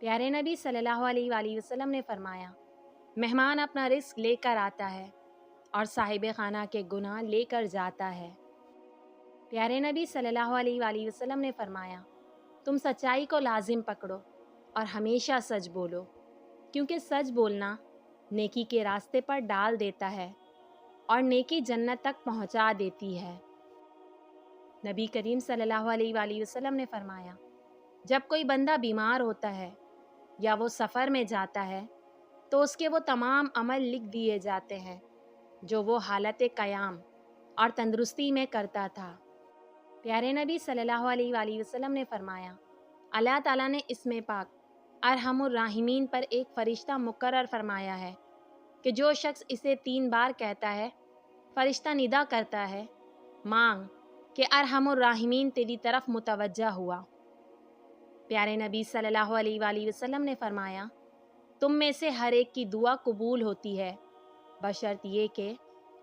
प्यारे नबी सल्लल्लाहु अलैहि वसल्लम ने फरमाया, मेहमान अपना रिस्क लेकर आता है और साहिब खाना के गुनाह लेकर जाता है। प्यारे नबी सल्लल्लाहु अलैहि वसल्लम ने फरमाया, तुम सच्चाई को लाजिम पकड़ो और हमेशा सच बोलो, क्योंकि सच बोलना नेकी के रास्ते पर डाल देता है और नेकी जन्नत तक पहुंचा देती है। नबी करीम सल्लल्लाहु अलैहि वसल्लम ने फरमाया, जब कोई बंदा बीमार होता है या वो सफ़र में जाता है तो उसके वो तमाम अमल लिख दिए जाते हैं जो वो हालत क़याम और तंदुरुस्ती में करता था। प्यारे नबी सल्लल्लाहु अलैहि वसल्लम ने फरमाया, अल्लाह ताला ने इसमें पाक अरहमुर राहिमीन पर एक फ़रिश्ता मुकर्रर फरमाया है कि जो शख्स इसे 3 बार कहता है, फ़रिश्ता निदा करता है, मांग कि अरहमुर राहिमीन तेरी तरफ मुतवज्जा हुआ। प्यारे नबी सल्लल्लाहु अलैहि वसल्लम ने फरमाया, तुम में से हर एक की दुआ कबूल होती है बशर्त ये कि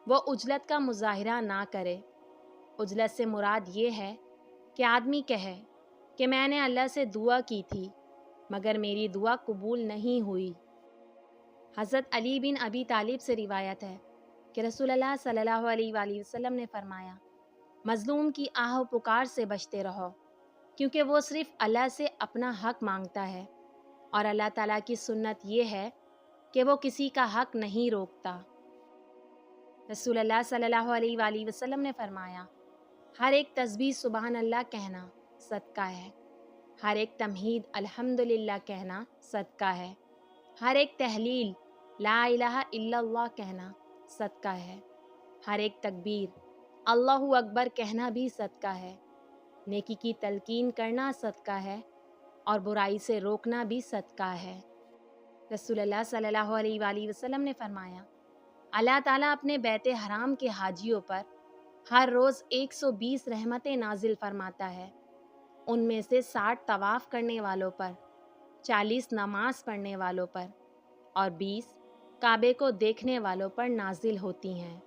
वो उजलत का मुजाहिरा ना करे। उजलत से मुराद ये है कि आदमी कहे कि मैंने अल्लाह से दुआ की थी मगर मेरी दुआ कबूल नहीं हुई। हज़रत अली बिन अबी तालिब से रिवायत है कि रसूलुल्लाह सल्लल्लाहु अलैहि वसल्लम ने फरमाया, मज़लूम की आह पुकार से बचते रहो, क्योंकि वो सिर्फ़ अल्लाह से अपना हक़ मांगता है और अल्लाह ताला की सुन्नत ये है कि वो किसी का हक़ नहीं रोकता। रसूलुल्लाह सल्लल्लाहु अलैहि वसल्लम ने फरमाया, हर एक तस्बीह सुबहान अल्लाह कहना सदका है, हर एक तमहीद अल्हम्दुलिल्लाह कहना सदका है, हर एक तहलील ला इलाहा इल्लल्लाह कहना सदका है, हर एक तकबीर अल्लाहु अकबर कहना भी सदका है, नेकी की तलकीन करना सदका है और बुराई से रोकना भी सदका है। रसूलुल्लाह सल्लल्लाहु अलैहि वसल्लम ने फरमाया, अल्लाह ताला अपने बैत हराम के हाजियों पर हर रोज़ 120 रहमतें नाजिल फरमाता है। उनमें से 60 तवाफ़ करने वालों पर, 40 नमाज पढ़ने वालों पर और 20 काबे को देखने वालों पर नाजिल होती हैं।